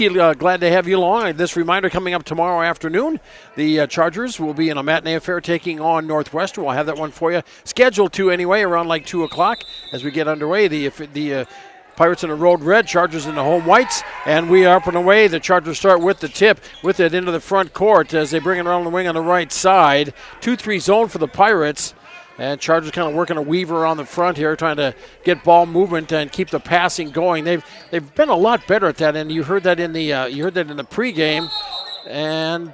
JT, glad to have you along. This reminder coming up tomorrow afternoon. The Chargers will be in a matinee affair taking on Northwestern. We'll have that one for you. Scheduled to anyway, around like 2 o'clock as we get underway. The Pirates in the road red, Chargers in the home whites, and we are up and away. The Chargers start with the tip, with it into the front court as they bring it around the wing on the right side. 2-3 zone for the Pirates. And Chargers kind of working a weaver on the front here, trying to get ball movement and keep the passing going. They've been a lot better at that, and you heard that in the pregame. And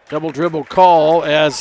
double dribble call as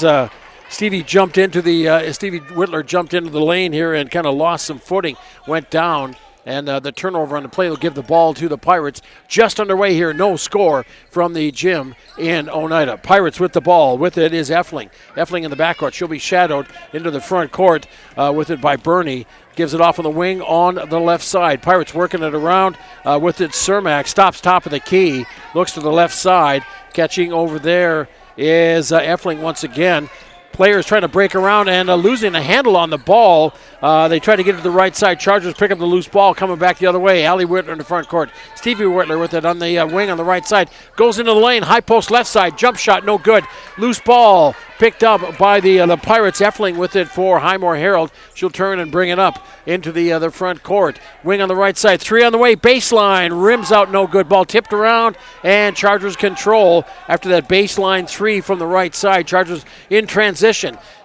Stevie Whitler jumped into the lane here and kind of lost some footing, went down. And the turnover on the play will give the ball to the Pirates. Just underway here, no score from the gym in Oneida. Pirates with the ball. With it is Effling. Effling in the backcourt. She'll be shadowed into the front court with it by Bernie. Gives it off on the wing on the left side. Pirates working it around with it. Cermak stops top of the key. Looks to the left side. Catching over there is Effling once again. Players trying to break around and losing a handle on the ball. They try to get to the right side. Chargers pick up the loose ball, coming back the other way. Allie Whitler in the front court. Stevie Whitler with it on the wing on the right side. Goes into the lane. High post left side. Jump shot, no good. Loose ball picked up by the Pirates. Effling with it for Highmore Herald. She'll turn and bring it up into the front court. Wing on the right side. 3 on the way. Baseline. Rims out, no good. Ball tipped around, and Chargers control after that baseline 3 from the right side. Chargers in transition.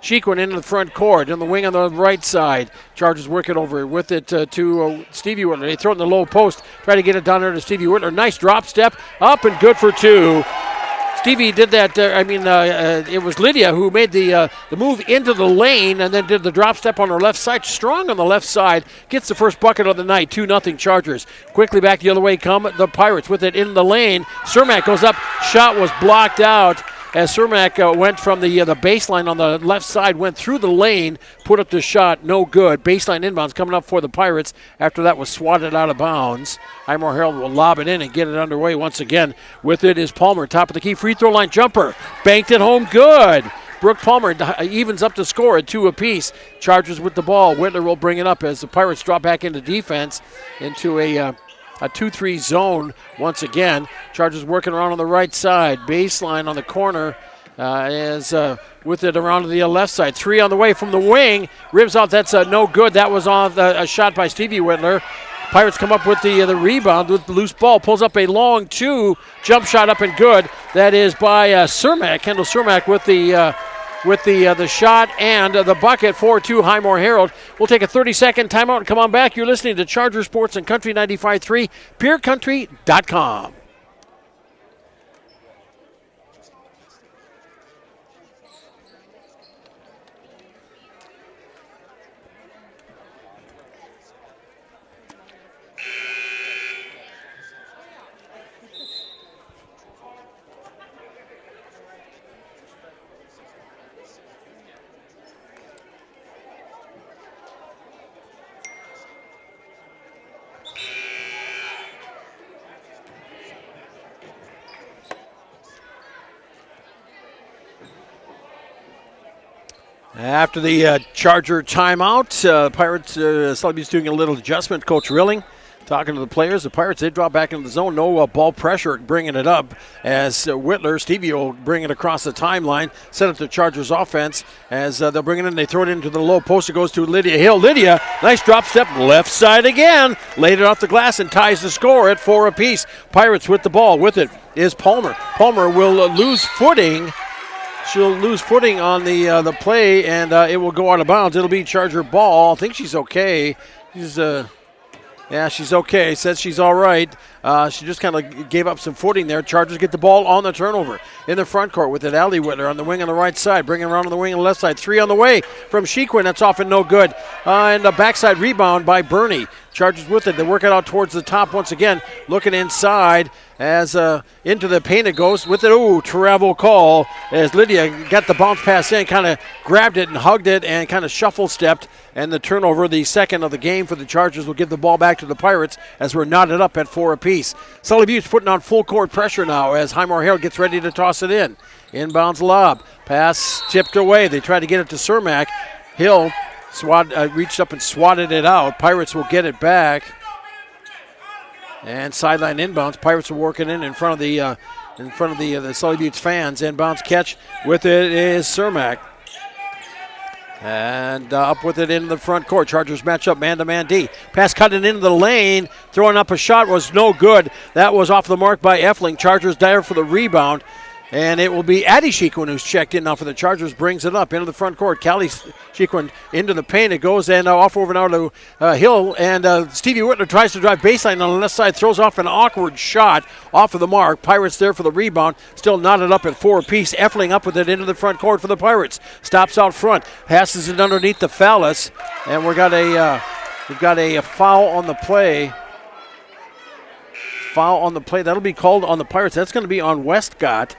Sheequin into the front court. In the wing on the right side. Chargers work it over with it to Stevie Whitler. They throw it in the low post. Try to get it down there to Stevie Whitler. Nice drop step. Up and good for 2. Stevie did that. It was Lydia who made the move into the lane and then did the drop step on her left side. Strong on the left side. Gets the first bucket of the night. 2-0 Chargers. Quickly back the other way come the Pirates with it in the lane. Cermak goes up. Shot was blocked out as Cermak went from the baseline on the left side, went through the lane, put up the shot, no good. Baseline inbounds coming up for the Pirates after that was swatted out of bounds. Highmore Herald will lob it in and get it underway once again. With it is Palmer, top of the key, free throw line jumper. Banked it home, good. Brooke Palmer evens up the score at 2 apiece. Chargers with the ball. Whitler will bring it up as the Pirates drop back into defense into a 2-3 zone once again. Chargers working around on the right side. Baseline on the corner with it around to the left side. 3 on the way from the wing. Ribs out. That's no good. That was on a shot by Stevie Whitler. Pirates come up with the rebound with the loose ball. Pulls up a long 2. Jump shot up and good. That is by Cermak. Kendall Cermak with the shot and the bucket for 2 Highmore Herald. We'll take a 30-second timeout and come on back. You're listening to Charger Sports and Country 95.3, PureCountry.com. After the Charger timeout, Pirates, Sully's doing a little adjustment. Coach Rilling talking to the players. The Pirates, they drop back into the zone. No ball pressure bringing it up as Whitler, Stevie will bring it across the timeline, set up the Chargers offense as they'll bring it in. They throw it into the low post. It goes to Lydia Hill. Lydia, nice drop step, left side again. Laid it off the glass and ties the score at 4 apiece. Pirates with the ball. With it is Palmer. Palmer will lose footing. She'll lose footing on the play, and it will go out of bounds. It'll be Charger ball. I think she's okay. She's okay. Says she's all right. She just kind of gave up some footing there. Chargers get the ball on the turnover in the front court with it. Allie Whitler on the wing on the right side, bringing around on the wing on the left side. 3 on the way from Sheequin. That's off and no good. And a backside rebound by Bernie. Chargers with it. They work it out towards the top once again. Looking inside as into the paint it goes with it. Ooh, travel call as Lydia got the bounce pass in, kind of grabbed it and hugged it and kind of shuffle stepped. And the turnover, the second of the game for the Chargers, will give the ball back to the Pirates as we're knotted up at 4 apiece. Sully Butte's putting on full court pressure now as Highmore Herald gets ready to toss it in. Inbounds lob. Pass tipped away. They try to get it to Cermak. Hill reached up and swatted it out. Pirates will get it back. And sideline inbounds. Pirates are working in front of the Sully Buttes fans. Inbounds catch with it is Cermak. And up with it into the front court. Chargers match up man-to-man D. Pass cutting into the lane. Throwing up a shot was no good. That was off the mark by Effling. Chargers there for the rebound. And it will be Addie Shequin who's checked in now for the Chargers. Brings it up into the front court. Callie Shequin into the paint. It goes and off over now to Hill. And Stevie Whitler tries to drive baseline on the left side. Throws off an awkward shot off of the mark. Pirates there for the rebound. Still knotted up at 4 apiece. Effling up with it into the front court for the Pirates. Stops out front. Passes it underneath the phallus. And we've got a foul on the play. Foul on the play. That'll be called on the Pirates. That's going to be on Westcott.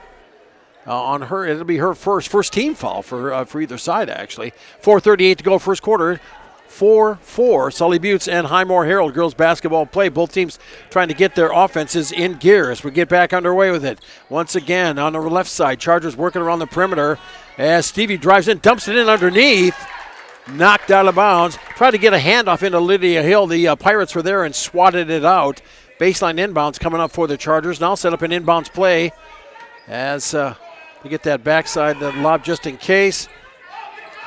On her, it'll be her first team foul for either side, actually. 4:38 to go, first quarter. 4-4, Sully Buttes and Highmore Herald girls basketball play. Both teams trying to get their offenses in gear as we get back underway with it. Once again, on the left side, Chargers working around the perimeter as Stevie drives in, dumps it in underneath. Knocked out of bounds. Tried to get a handoff into Lydia Hill. The Pirates were there and swatted it out. Baseline inbounds coming up for the Chargers. Now set up an inbounds play as... to get that backside the lob just in case.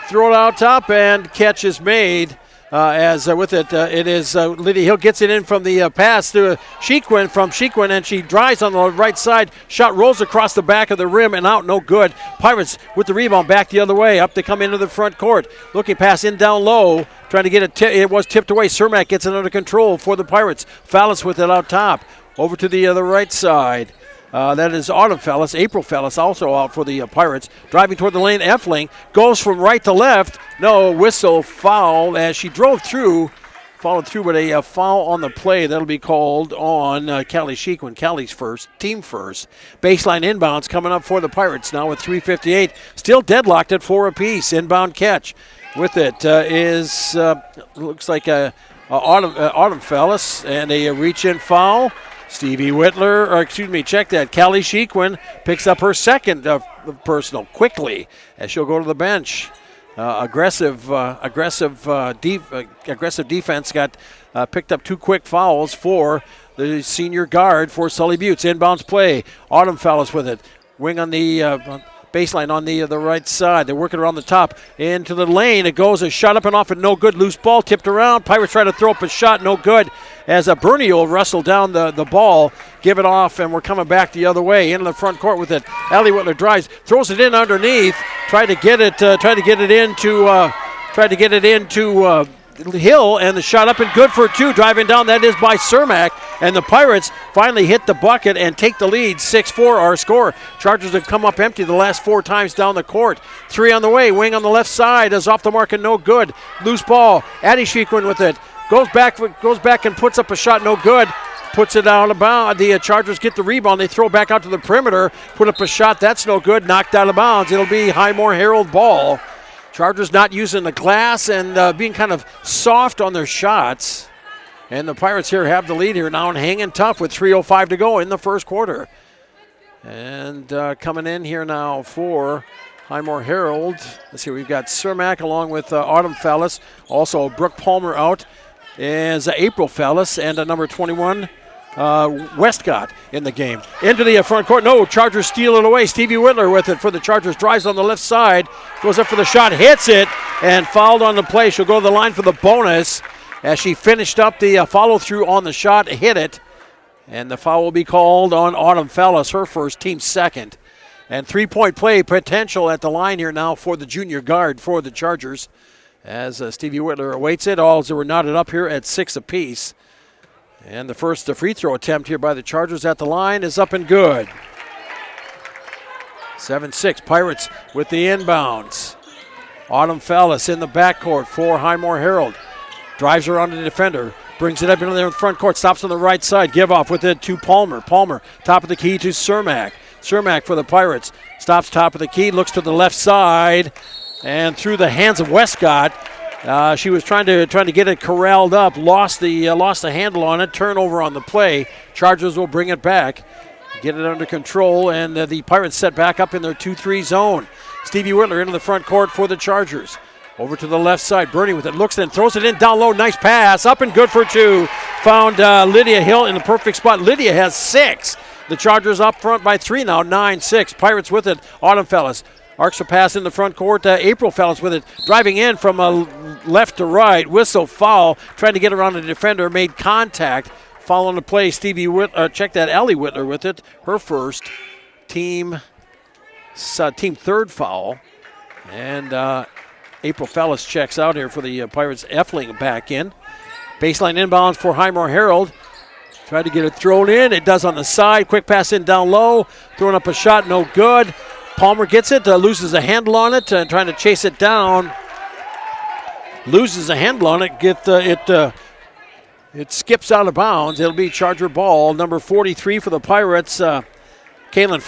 Throw it out top and catch is made with it. It is Lydia Hill gets it in from the pass to Shequin and she drives on the right side. Shot rolls across the back of the rim and out, no good. Pirates with the rebound back the other way. Up to come into the front court. Looking pass in down low. Trying to get it. It was tipped away. Cermak gets it under control for the Pirates. Phallus with it out top. Over to the other right side. That is Autumn Phallus. April Phallus also out for the Pirates. Driving toward the lane, Effling goes from right to left. No, whistle, foul as she drove through. Followed through with a foul on the play. That'll be called on Callie Shequin. Callie's first, team first. Baseline inbounds coming up for the Pirates now with 3:58. Still deadlocked at 4 apiece. Inbound catch with it looks like Autumn Phallus and a reach-in foul. Stevie Whitler, check that. Callie Shequin picks up her second personal quickly as she'll go to the bench. Aggressive defense got picked up 2 quick fouls for the senior guard for Sully Buttes. Inbounds play. Autumn Phallus with it. Wing on the baseline on the right side. They're working around the top into the lane. It goes a shot up and off and no good. Loose ball tipped around. Pirates try to throw up a shot. No good. As Bernie will wrestle down the ball, give it off, and we're coming back the other way into the front court with it. Allie Whitler drives, throws it in underneath. Tried to get it into Hill, and the shot up and good for 2. Driving down, that is by Cermak, and the Pirates finally hit the bucket and take the lead. 6-4 our score. Chargers have come up empty the last 4 times down the court. 3 on the way. Wing on the left side is off the mark and no good. Loose ball. Addie Shequin with it. Goes back and puts up a shot, no good. Puts it out of bounds. The Chargers get the rebound. They throw back out to the perimeter. Put up a shot, that's no good. Knocked out of bounds. It'll be Highmore Herald ball. Chargers not using the glass and being kind of soft on their shots. And the Pirates here have the lead here now and hanging tough with 3:05 to go in the first quarter. And coming in here now for Highmore Herald. Let's see, we've got Cermak along with Autumn Phallus. Also Brooke Palmer out is April Phallus and number 21 Westcott in the game. Into the front court. No, Chargers steal it away. Stevie Whitler with it for the Chargers. Drives on the left side. Goes up for the shot. Hits it. And fouled on the play. She'll go to the line for the bonus as she finished up the follow-through on the shot. Hit it. And the foul will be called on Autumn Phallus. Her first, team second. And 3-point play potential at the line here now for the junior guard for the Chargers. As Stevie Whitler awaits it. All were knotted up here at 6 apiece. And the first free throw attempt here by the Chargers at the line is up and good. 7-6, Pirates with the inbounds. Autumn Phallus in the backcourt for Highmore Herald. Drives around the defender. Brings it up into the front court. Stops on the right side. Give off with it to Palmer. Palmer, top of the key to Cermak. Cermak for the Pirates. Stops top of the key. Looks to the left side. And through the hands of Westcott. She was trying to get it corralled up, lost the handle on it, turnover on the play. Chargers will bring it back, get it under control, and the Pirates set back up in their 2-3 zone. Stevie Whitler into the front court for the Chargers. Over to the left side, Bernie with it, looks and throws it in down low, nice pass, up and good for 2. found Lydia Hill in the perfect spot. Lydia has 6. The Chargers up front by 3 now, 9-6. Pirates with it. Autumn Fellas arcs a pass in the front court. April Fellas with it, driving in from left to right. Whistle, foul, trying to get around the defender, made contact. Following the play, check that, Allie Whitler with it. Her first team third foul. And April Fellas checks out here for the Pirates. Effling back in. Baseline inbounds for Highmore Herald. Tried to get it thrown in. It does on the side. Quick pass in down low. Throwing up a shot, no good. Palmer gets it, loses a handle on it, trying to chase it down. Loses a handle on it. It skips out of bounds. It'll be Charger ball, number 43 for the Pirates. Kaylin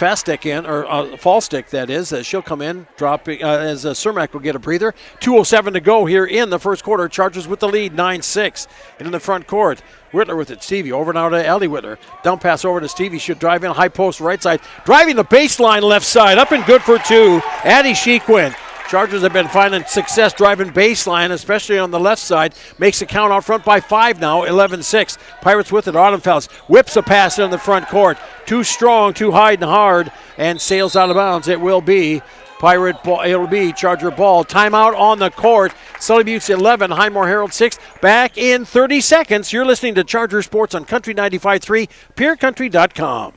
Falstick, that is. She'll come in, dropping as Cermak will get a breather. 2:07 to go here in the first quarter. Chargers with the lead, 9-6. And in the front court, Whitler with it. Stevie over now to Allie Whitler. Down pass over to Stevie. Should drive in, high post right side. Driving the baseline left side. Up and good for 2. Addie Shequin. Chargers have been finding success driving baseline, especially on the left side. Makes the count out front by 5 now, 11-6. Pirates with it. Autumn Fells whips a pass in the front court. Too strong, too high and hard, and sails out of bounds. It will be Pirate ball. It'll be Charger ball. Timeout on the court. Sully Buttes 11, Highmore Herald 6. Back in 30 seconds. You're listening to Charger Sports on Country 95.3, PureCountry.com.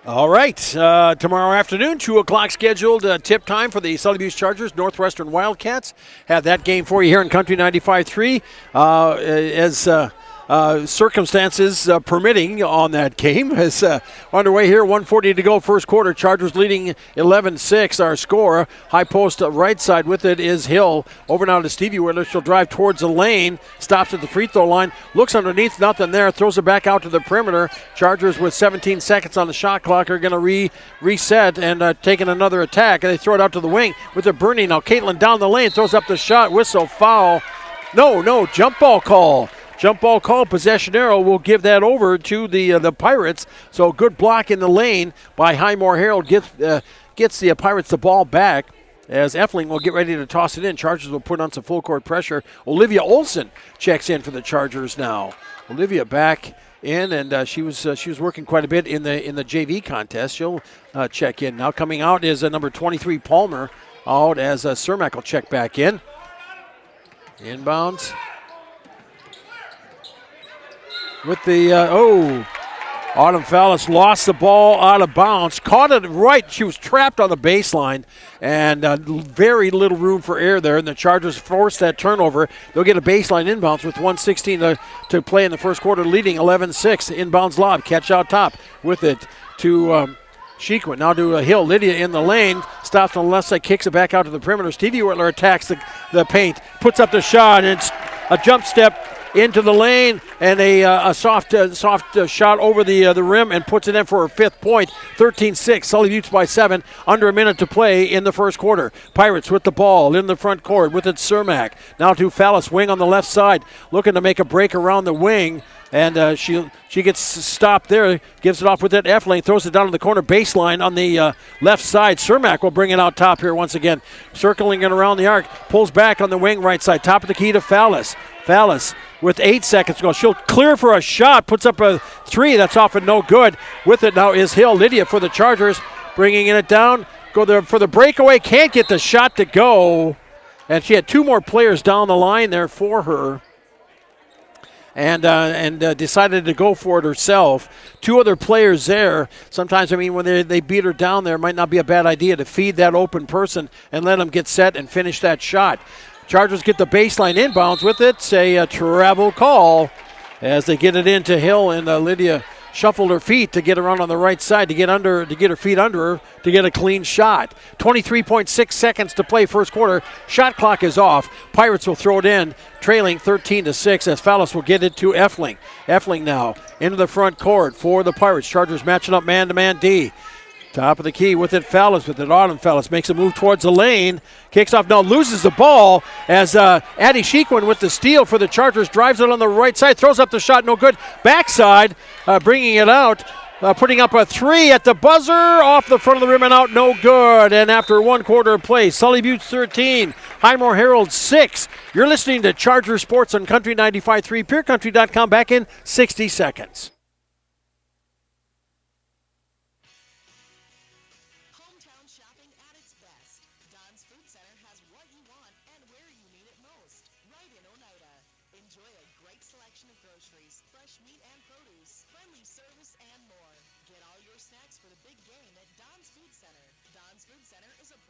All right, tomorrow afternoon, 2 o'clock scheduled tip time for the Sully Buttes Chargers, Northwestern Wildcats. Have that game for you here in Country 95.3 as circumstances permitting on that game. Is underway here, 1:40 to go, first quarter. Chargers leading 11-6. Our score, high post right side with it is Hill. Over now to Stevie Whitler. She'll drive towards the lane, stops at the free throw line, looks underneath, nothing there, throws it back out to the perimeter. Chargers with 17 seconds on the shot clock are going to reset and taking another attack. And they throw it out to the wing with a burning now. Caitlin down the lane, throws up the shot, whistle, foul. No, jump ball call. Jump ball call, possession arrow will give that over to the Pirates. So good block in the lane by Highmore Herald gets the Pirates the ball back as Effling will get ready to toss it in. Chargers will put on some full court pressure. Olivia Olson checks in for the Chargers now. Olivia back in, and she was working quite a bit in the JV contest. She'll check in now. Coming out is number 23 Palmer out as Cermak will check back in. Inbounds. With the, Autumn Fallis lost the ball out of bounds, caught it right. She was trapped on the baseline, and very little room for error there, and the Chargers forced that turnover. They'll get a baseline inbounds with 1:16 to play in the first quarter, leading 11-6. Inbounds lob, catch out top with it to Shequin. Now to Hill. Lydia in the lane, stops on the left side, kicks it back out to the perimeter. Stevie Whitler attacks the paint, puts up the shot, and it's a jump step into the lane, and a soft shot over the rim, and puts it in for her 5th point. 13-6. Sully Buttes by 7. Under a minute to play in the first quarter. Pirates with the ball in the front court with it. Cermak now to Fallis, wing on the left side, looking to make a break around the wing, and she gets stopped there. Gives it off with it. Effling throws it down to the corner baseline on the left side. Cermak will bring it out top here once again, circling it around the arc. Pulls back on the wing right side. Top of the key to Fallis. Fallis with 8 seconds to go. She'll clear for a shot. Puts up a 3. That's off and no good. With it now is Hill. Lydia for the Chargers, bringing it down. Go there for the breakaway. Can't get the shot to go. And she had 2 more players down the line there for her. And decided to go for it herself. 2 other players there. Sometimes, when they beat her down there, it might not be a bad idea to feed that open person and let them get set and finish that shot. Chargers get the baseline inbounds with it. A travel call as they get it into Hill, and Lydia shuffled her feet to get around on the right side to get her feet under her to get a clean shot. 23.6 seconds to play first quarter. Shot clock is off. Pirates will throw it in, trailing 13-6 as Fallis will get it to Effling. Effling now into the front court for the Pirates. Chargers matching up man-to-man D. Top of the key with it, Fallis with it on him. Fallis makes a move towards the lane. Kicks off, now loses the ball as Addie Sheequin with the steal for the Chargers. Drives it on the right side, throws up the shot, no good. Backside, bringing it out. Putting up a three at the buzzer, off the front of the rim and out, no good. And after 1 quarter of play, Sully Buttes 13, Highmore Herald 6. You're listening to Charger Sports on Country 95.3, PureCountry.com, back in 60 seconds. Shopping at its best. Don's Food Center has what you want and where you need it most. Right in Oneida. Enjoy a great selection of groceries, fresh meat and produce, friendly service, and more. Get all your snacks for the big game at Don's Food Center. Don's Food Center is a